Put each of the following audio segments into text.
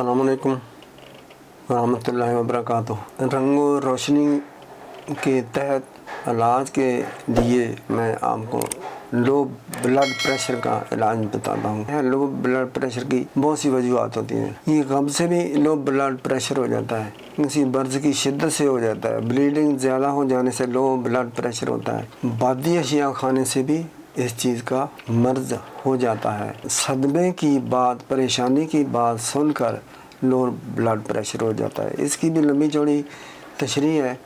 अस्सलाम वालेकुम रहमतुल्लाहि व बरकातुहू। रंग और रोशनी के तहत इलाज के लिए मैं आपको लो ब्लड प्रेशर का इलाज बताता हूँ। लो ब्लड प्रेशर की बहुत सी वजूहत होती हैं। ये कब से भी लो ब्लड प्रेशर हो जाता है, किसी मर्ज़ की शिद्दत से हो जाता है, ब्लीडिंग ज़्यादा हो जाने से लो ब्लड प्रेशर होता है, बादी अशिया खाने से भी इस चीज़ का मर्ज़ हो जाता है, सदमे की बात, परेशानी की बात सुनकर लो ब्लड प्रेशर हो जाता है। इसकी भी लंबी चौड़ी तशरीह है,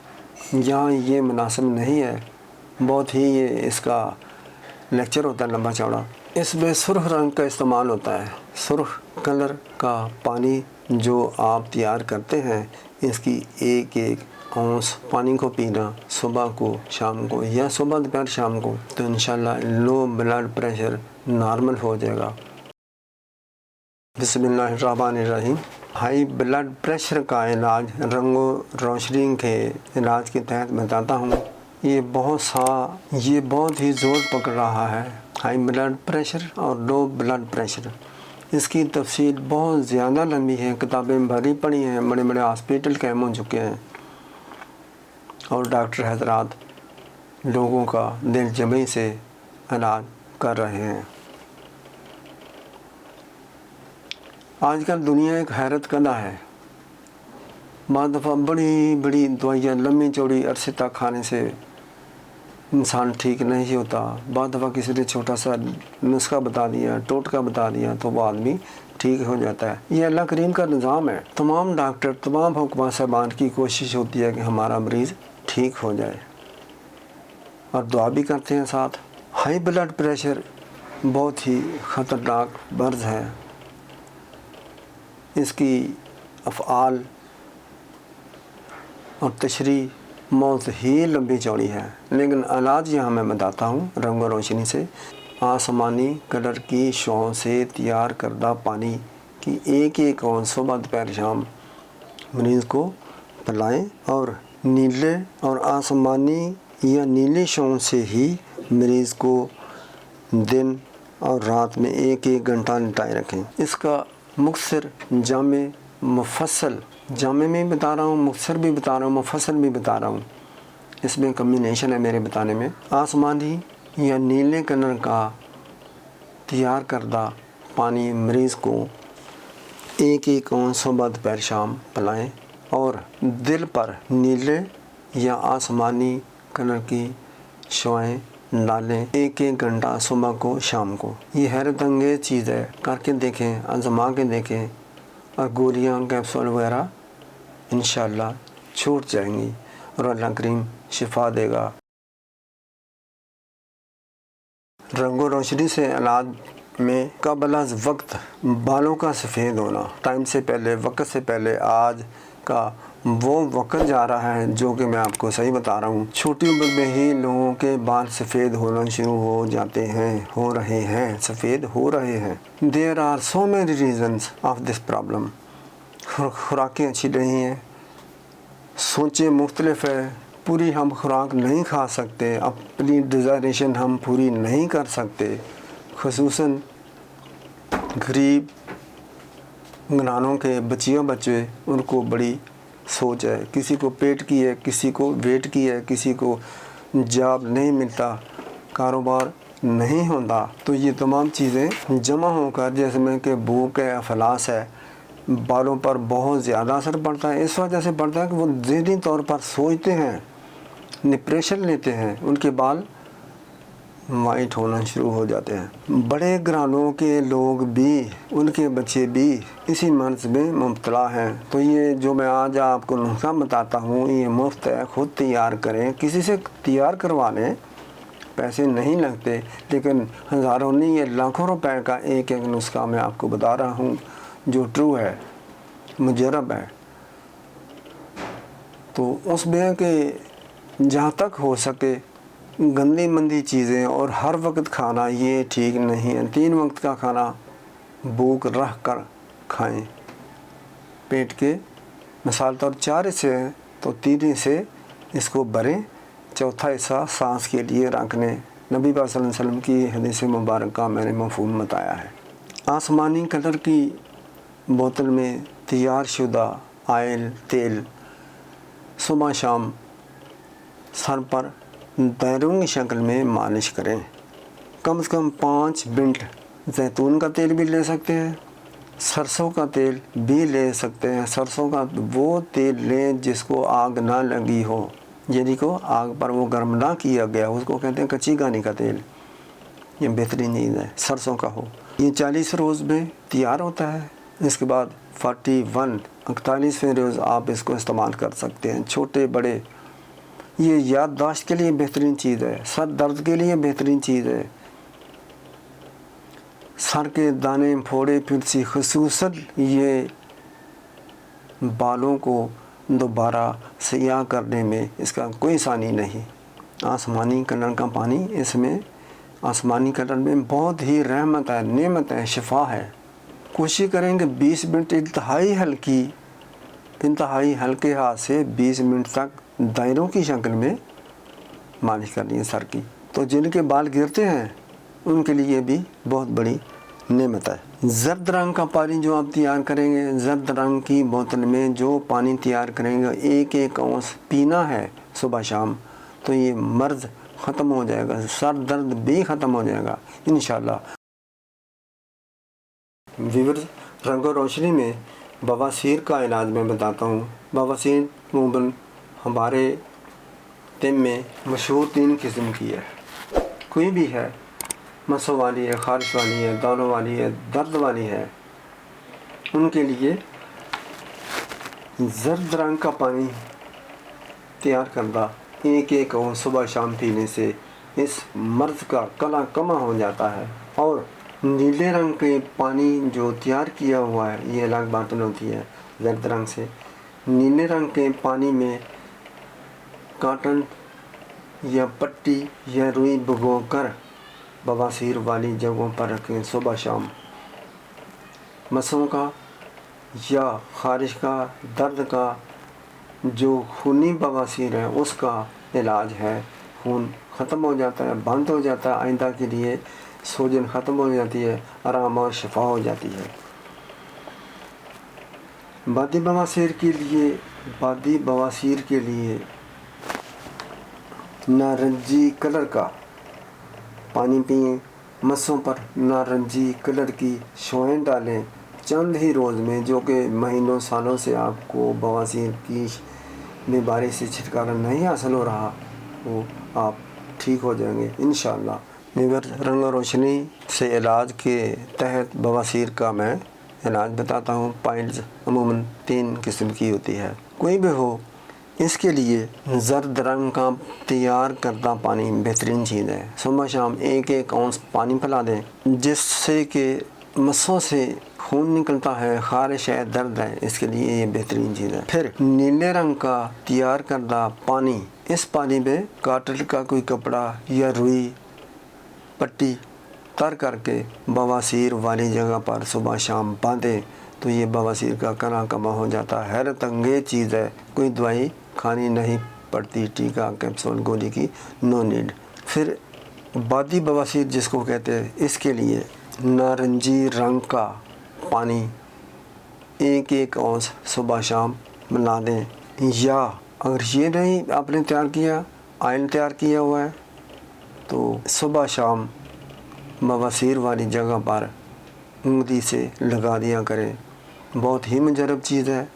यहाँ ये मुनासिब नहीं है, बहुत ही ये इसका लेक्चर होता है लंबा चौड़ा। इसमें सुर्ख रंग का इस्तेमाल होता है। सुर्ख कलर का पानी जो आप तैयार करते हैं, इसकी एक एक औंस पानी को पीना सुबह को, शाम को, या सुबह दोपहर शाम को, तो इंशाल्लाह लो ब्लड प्रेशर नॉर्मल हो जाएगा। बिस्मिल्लाहिर्रहमानिर्रहीम। हाई ब्लड प्रेशर का इलाज रंगो रोशनी के इलाज के तहत बताता हूँ। ये बहुत ही ज़ोर पकड़ रहा है, हाई ब्लड प्रेशर और लो ब्लड प्रेशर। इसकी तफसील बहुत ज़्यादा लंबी है, किताबें भरी पड़ी हैं, बड़े बड़े हॉस्पिटल कायम हो चुके हैं और डॉक्टर हजरात लोगों का दिल जमी से इलाज कर रहे हैं। आजकल दुनिया एक हैरत कदा है। बाद दफ़ा बड़ी बड़ी दवाइयाँ लंबी चौड़ी अरसे तक खाने से इंसान ठीक नहीं होता। बाद दफ़ा किसी ने छोटा सा नुस्खा बता दिया, टोटका बता दिया, तो वो आदमी ठीक हो जाता है। ये अल्लाह करीम का निज़ाम है। तमाम डॉक्टर, तमाम हुक्मा साहबान की कोशिश होती है कि हमारा मरीज़ ठीक हो जाए और दुआ भी करते हैं साथ। हाई ब्लड प्रेशर बहुत ही ख़तरनाक मर्ज़ है। इसकी अफ़आल और तशरीह बहुत ही लंबी चौड़ी है, लेकिन इलाज यहाँ मैं बताता हूँ रंग और रोशनी से। आसमानी कलर की शौ से तैयार करदा पानी की एक एक औंस सुबह दोपहर शाम मरीज़ को पिलाएं और नीले और आसमानी या नीली शौ से ही मरीज़ को दिन और रात में एक एक घंटा लिटाए रखें। इसका मुख्तसर जामे मुफस्सल, जामे में बता रहा हूँ, मुख्तसर भी बता रहा हूँ, मुफस्सल भी बता रहा हूँ, इसमें कम्बिनेशन है मेरे बताने में। आसमानी या नीले कलर का तैयार करदा पानी मरीज़ को एक एक औंस सुबह दोपहर शाम पिलाएं और दिल पर नीले या आसमानी कलर की शौएं डालें एक एक घंटा सुबह को शाम को। ये हैरत अंगेज़ चीज़ है, करके देखें, आज़मा के देखें और गोलियाँ कैप्सूल वगैरह इंशाअल्लाह छूट जाएंगी और अल्लाह करीम शिफा देगा। रंगो रोशनी से इलाज में कबल अज़ वक्त बालों का सफ़ेद होना, टाइम से पहले, वक्त से पहले आज का वो वक्त जा रहा है जो कि मैं आपको सही बता रहा हूँ। छोटी उम्र में ही लोगों के बाल सफ़ेद होना शुरू हो जाते हैं, हो रहे हैं, सफ़ेद हो रहे हैं। There are so many reasons of this problem. खुराकें अच्छी नहीं हैं, सोचें मुख्तलिफ है, पूरी हम खुराक नहीं खा सकते, अपनी डिज़ायरेशन हम पूरी नहीं कर सकते। ख़ुसूसन गरीब घरानों के बच्चे उनको बड़ी सोच है, किसी को पेट की है, किसी को वेट की है, किसी को जॉब नहीं मिलता, कारोबार नहीं होता। तो ये तमाम चीज़ें जमा होकर जिसमें कि भूख है, अफलास है, बालों पर बहुत ज़्यादा असर पड़ता है। इस वजह से पड़ता है कि वो ज़हनी तौर पर सोचते हैं, डिप्रेशन लेते हैं, उनके बाल वाइट होना शुरू हो जाते हैं। बड़े घरानों के लोग भी, उनके बच्चे भी इसी मर्ज़ में मुब्तला हैं। तो ये जो मैं आज आपको नुस्खा बताता हूँ ये मुफ्त है, ख़ुद तैयार करें, किसी से तैयार करवा लें, पैसे नहीं लगते, लेकिन हज़ारों नहीं ये लाखों रुपए का एक एक नुस्खा मैं आपको बता रहा हूँ जो ट्रू है, मुजरब है। तो उसमें कि जहाँ तक हो सके गंदी मंदी चीज़ें और हर वक्त खाना ये ठीक नहीं है। 3 वक्त का खाना भूख रख कर खाएं। पेट के मिसाल तौर 4 हिस्से हैं तो 3 हिस्से इसको भरें, चौथा हिस्सा सांस के लिए रखने। नबी पाक सल्लल्लाहु अलैहि वसल्लम की हदीस मुबारक का मैंने मफ़हूम बताया है। आसमानी कलर की बोतल में तैयार शुदा आयल तेल सुबह शाम सर पर दायरों की शक्ल में मालिश करें। कम से कम 5 मिनट जैतून का तेल भी ले सकते हैं, सरसों का तेल भी ले सकते हैं। सरसों का वो तेल लें जिसको आग ना लगी हो, यानी को आग पर वो गर्म ना किया गया, उसको कहते हैं कच्ची घानी का तेल। ये बेहतरीन चीज़ है, सरसों का हो। ये 40 रोज़ में तैयार होता है। इसके बाद 41-41वें रोज़ आप इसको इस्तेमाल कर सकते हैं, छोटे बड़े। ये याददाश्त के लिए बेहतरीन चीज़ है, सर दर्द के लिए बेहतरीन चीज़ है, सर के दाने फोड़े फिरसी, खुसूसन ये बालों को दोबारा सियाह करने में इसका कोई आसानी नहीं। आसमानी कलर का पानी, इसमें आसमानी कलर में बहुत ही रहमत है, नेमत है, शिफा है। कोशिश करेंगे 20 मिनट इंतहाई हल्के हाथ से 20 मिनट तक दायरों की शक्ल में मालिश करनी है सर की। तो जिनके बाल गिरते हैं उनके लिए भी बहुत बड़ी नेमत है। ज़र्द रंग का पानी जो आप तैयार करेंगे, ज़र्द रंग की बोतल में जो पानी तैयार करेंगे, 1-1 औंस पीना है सुबह शाम, तो ये मर्ज़ ख़त्म हो जाएगा, सर दर्द भी ख़त्म हो जाएगा इंशाल्लाह। व्यूअर्स, रंग और रोशनी में बवासीर का इलाज मैं बताता हूँ। बवासीर अमूमन हमारे टिम में मशहूर 3 किस्म की है। कोई भी है, मसों वाली है, खारिश वाली है, दानों वाली है, दर्द वाली है, उनके लिए ज़र्द रंग का पानी तैयार करदा 1-1 औंस सुबह शाम पीने से इस मर्ज़ का कला कमा हो जाता है। और नीले रंग के पानी जो तैयार किया हुआ है, ये अलग बात होती है ज़र्द रंग से। नीले रंग के पानी में कॉटन या पट्टी या रुई भिगो कर बवासीर वाली जगहों पर रखें। सुबह शाम मसों का या खारिश का, दर्द का, जो खूनी बवासीर है उसका इलाज है। खून ख़त्म हो जाता है, बंद हो जाता है, आइंदा के लिए सूजन ख़त्म हो जाती है, आराम और शिफा हो जाती है। बादी बवासीर के लिए नारंगी कलर का पानी पिएं। मस्सों पर नारंगी कलर की शोएं डालें चंद ही रोज़ में, जो कि महीनों सालों से आपको बवासीर की बीमारी से छुटकारा नहीं हासिल हो रहा, वो आप ठीक हो जाएंगे इंशाअल्लाह। रंग और रोशनी से इलाज के तहत बवासीर का मैं इलाज बताता हूँ। पाइल्स अमूमन 3 किस्म की होती है। कोई भी हो, इसके लिए ज़र्द रंग का तैयार करदा पानी बेहतरीन चीज़ है। सुबह शाम 1-1 औंस पानी पिला दें, जिससे कि मस्सों से खून निकलता है, खारिश है, दर्द है, इसके लिए ये बेहतरीन चीज़ है। फिर नीले रंग का तैयार करदा पानी, इस पानी में कॉटन का कोई कपड़ा या रुई पट्टी तर करके बवासीर वाली जगह पर सुबह शाम बांधें, तो ये बवासीर का कला कमा हो जाता है। हैरत अंगेज़ चीज़ है, कोई दवाई खानी नहीं पड़ती, टीका कैप्सूल गोली की नो नीड। फिर बादी बवासीर जिसको कहते हैं, इसके लिए नारंगी रंग का पानी 1-1 औंस सुबह शाम मिला दें। या अगर ये नहीं आपने तैयार किया, आयल तैयार किया हुआ है, तो सुबह शाम बवासीर वाली जगह पर उंगली से लगा दिया करें। बहुत ही मुजरब चीज़ है,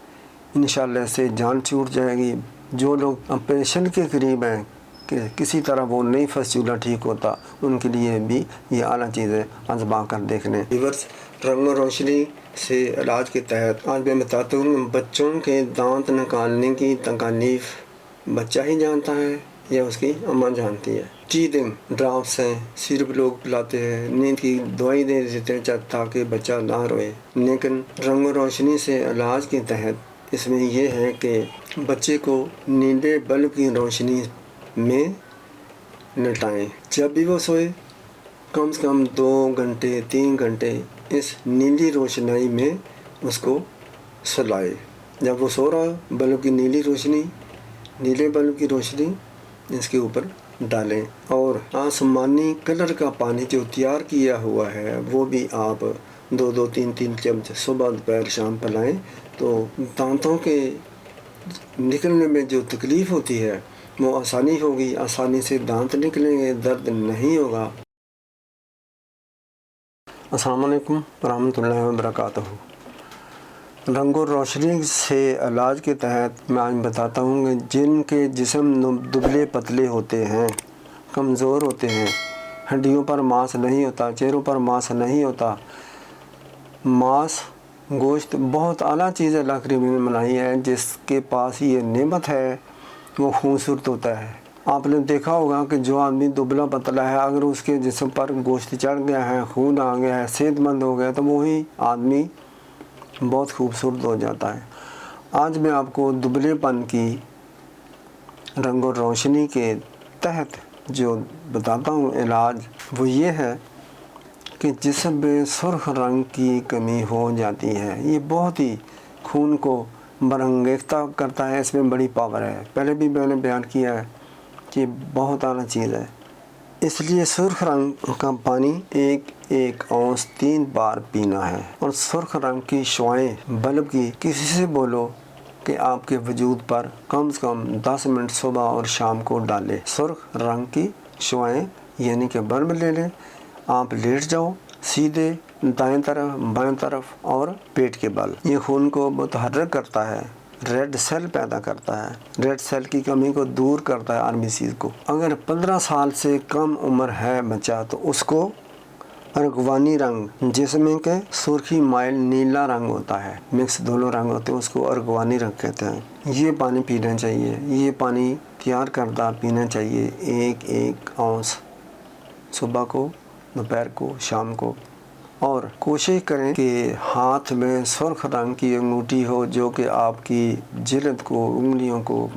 इंशाअल्लाह से जान छूट जाएगी। जो लोग ऑपरेशन के करीब हैं कि किसी तरह वो नहीं फस्चूला ठीक होता, उनके लिए भी ये आला चीज़ है, आज़मा कर देख लें। व्यूअर्स, रंग और रोशनी से इलाज के तहत आज मैं बताता हूँ बच्चों के दांत निकालने की तकलीफ़ बच्चा ही जानता है या उसकी अम्मा जानती है। टीथिंग ड्राफ्ट्स हैं, सिरप लोग पिलाते हैं, नींद की दवाई दे देते हैं ताकि बच्चा ना रोए। लेकिन रंग और रोशनी से इलाज के तहत इसमें यह है कि बच्चे को नीले बल्ब की रोशनी में लेटाएं। जब भी वो सोए कम से कम 2 घंटे 3 घंटे इस नीली रोशनाई में उसको सुलाए। जब वो सो रहा हो, बल्ब की नीले बल्ब की रोशनी इसके ऊपर डालें। और आसमानी कलर का पानी जो तैयार किया हुआ है वो भी आप 2-2 3-3 चम्मच सुबह दोपहर शाम पिलाएं तो दांतों के निकलने में जो तकलीफ़ होती है वो आसानी होगी, आसानी से दांत निकलेंगे, दर्द नहीं होगा। अस्सलाम वालेकुम रहमतुल्लाहि व बरकातहू। रंग और रोशनी से इलाज के तहत मैं आज बताता हूँ कि जिनके जिस्म दुबले पतले होते हैं, कमज़ोर होते हैं, हड्डियों पर मांस नहीं होता, चेहरों पर मांस नहीं होता, मांस गोश्त बहुत आला चीज़ अल्लाह करीम ने बनाई है, जिसके पास ये नेमत है वो खूबसूरत होता है। आपने देखा होगा कि जो आदमी दुबला पतला है, अगर उसके जिस्म पर गोश्त चढ़ गया है, खून आ गया है, सेहतमंद हो गया, तो वही आदमी बहुत खूबसूरत हो जाता है। आज मैं आपको दुबलेपन की रंग और रोशनी के तहत जो बताता हूँ इलाज, वो ये है कि जिस्म में सुर्ख रंग की कमी हो जाती है। ये बहुत ही खून को बरंगेज़ता करता है, इसमें बड़ी पावर है। पहले भी मैंने बयान किया है कि बहुत आला चीज़ है। इसलिए सुर्ख रंग का पानी 1 औंस 3 बार पीना है। और सुर्ख रंग की शुआएं बल्ब की किसी से बोलो कि आपके वजूद पर कम से कम 10 मिनट सुबह और शाम को डालें। सुर्ख रंग की शुआएं यानी कि बल्ब ले लें, आप लेट जाओ सीधे दाएं तरफ, बाएं तरफ और पेट के बल। ये खून को मुतहर्रिक करता है, रेड सेल पैदा करता है, रेड सेल की कमी को दूर करता है, आरबीसी को। अगर 15 साल से कम उम्र है बच्चा तो उसको अर्गवानी रंग, जिसमें के सुर्खी माइल नीला रंग होता है, मिक्स दोनों रंग होते हैं, उसको अर्गवानी रंग कहते हैं। ये पानी पीना चाहिए, ये पानी तैयार करदा पीना चाहिए 1 औंस सुबह को, दोपहर को, शाम को। और कोशिश करें कि हाथ में सुर्ख रंग की अंगूठी हो जो कि आपकी जिल्द को, उंगलियों को,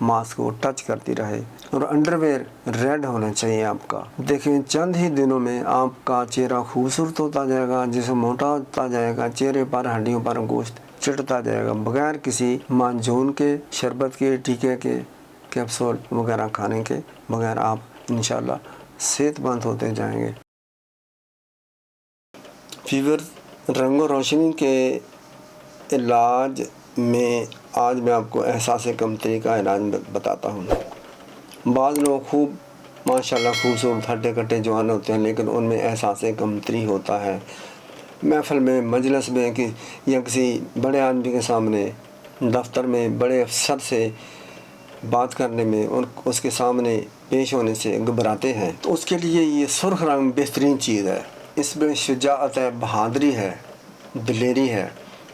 मांस को टच करती रहे। और अंडरवेयर रेड होना चाहिए आपका। देखें चंद ही दिनों में आपका चेहरा खूबसूरत होता जाएगा, जिसम मोटा होता जाएगा, चेहरे पर हड्डियों पर गोश्त चिढ़ता जाएगा, बगैर किसी मांजून के, शरबत के, टीके के, कैप्सूल वगैरह खाने के बगैर आप इंशाल्लाह सेहतमंद होते जाएंगे। फीवर रंग और रोशनी के इलाज में आज मैं आपको एहसास कमतरी का इलाज बताता हूँ। बाज़ लोग खूब माशाल्लाह खूबसूरत हट्टे कट्टे जवान होते हैं, लेकिन उनमें एहसास कमतरी होता है। महफिल में, मजलिस में कि या किसी बड़े आदमी के सामने, दफ्तर में बड़े अफसर से बात करने में और उसके सामने पेश होने से घबराते हैं, तो उसके लिए ये सुर्ख रंग बेहतरीन चीज़ है। इसमें शुजाअत है, बहादुरी है, दिलेरी है।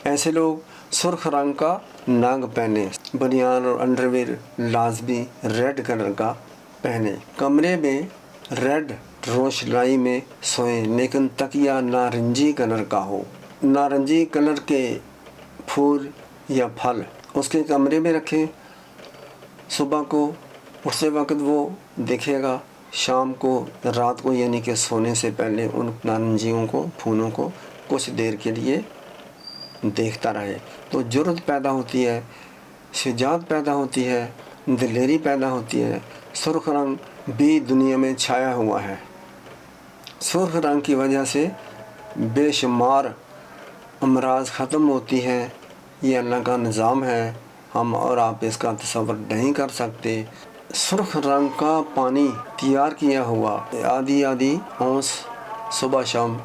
ऐसे लोग सुर्ख रंग का नाग पहने, बनियान और अंडरवेयर लाजमी रेड कलर का पहने, कमरे में रेड रोशनाई में सोएं, लेकिन तकिया नारंगी कलर का हो। नारंगी कलर के फूल या फल उसके कमरे में रखें। सुबह को उठते वक्त वो देखेगा, शाम को, रात को, यानी कि सोने से पहले उन नारंगियों को, फूलों को कुछ देर के लिए देखता रहे, तो जुर्रत पैदा होती है, शुजाअत पैदा होती है, दिलेरी पैदा होती है। सुर्ख रंग भी दुनिया में छाया हुआ है। सुर्ख रंग की वजह से बेशुमार अमराज ख़त्म होती हैं। ये अल्लाह का निज़ाम है, हम और आप इसका तसव्वुर नहीं कर सकते। सुर्ख रंग का पानी तैयार किया हुआ आधी औंस सुबह शाम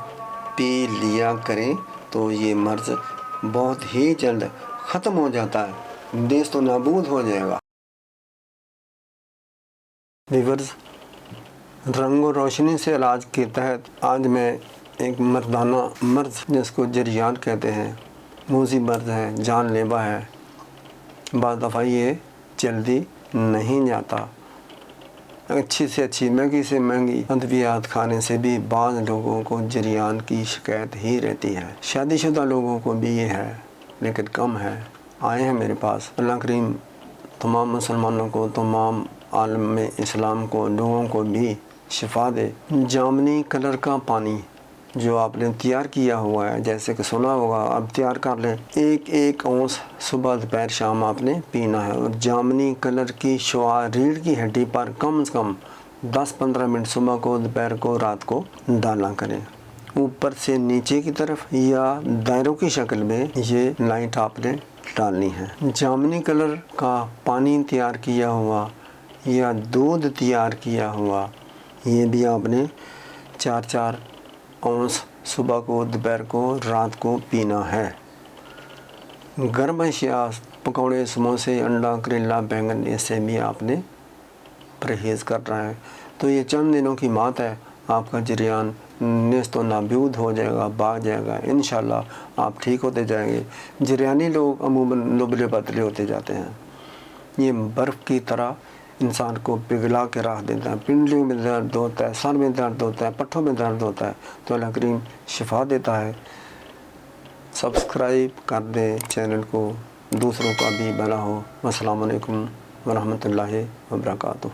पी लिया करें तो ये मर्ज़ बहुत ही जल्द ख़त्म हो जाता है, देश तो नाबूद हो जाएगा। व्यूअर्स, रंग और रोशनी से इलाज के तहत आज मैं एक मर्दाना मर्ज़, जिसको जरियान कहते हैं, मूजी मर्ज़ है, जानलेवा है, बाद दफ़ा ये जल्दी नहीं जाता। अच्छी से अच्छी, महंगी से महंगी अद्वियात खाने से भी बाज़ लोगों को जरियान की शिकायत ही रहती है। शादीशुदा लोगों को भी ये है, लेकिन कम है। आए हैं मेरे पास। अल्लाह करीम तमाम मुसलमानों को, तमाम आलम इस्लाम को, लोगों को भी शिफा दे। जामनी कलर का पानी जो आपने तैयार किया हुआ है, जैसे कि सुना होगा, अब तैयार कर लें। 1 औंस सुबह दोपहर शाम आपने पीना है। और जामनी कलर की शुआ रीढ़ की हड्डी पर कम से कम 10-15 मिनट सुबह को, दोपहर को, रात को डाला करें। اوپر سے نیچے کی طرف یا دائروں کی شکل میں یہ لائٹ آپ نے ڈالنی ہے۔ جامنی کلر کا پانی تیار کیا ہوا یا دودھ تیار کیا ہوا یہ بھی آپ نے 4 اونس صبح کو، دوپہر کو، رات کو پینا ہے۔ گرم اشیاء پکوڑے، سموسے، انڈا، کریلا، بینگن اس سے بھی آپ نے پرہیز کرنا ہے۔ تو یہ چند دنوں کی بات ہے، آپ کا جریان نیست و نابود ہو جائے گا، بھاگ جائے گا، انشاءاللہ آپ ٹھیک ہوتے جائیں گے۔ جریانی لوگ عموماً دبلے پتلے ہوتے جاتے ہیں۔ یہ برف کی طرح انسان کو پگھلا کے رکھ دیتا ہے، پنڈلیوں میں درد ہوتا ہے، سر میں درد ہوتا ہے، پٹھوں میں درد ہوتا ہے، تو اللہ کریم شفا دیتا ہے۔ سبسکرائب کر دیں چینل کو، دوسروں کا بھی بھلا ہو۔ السلام علیکم ورحمۃ اللہ وبرکاتہ۔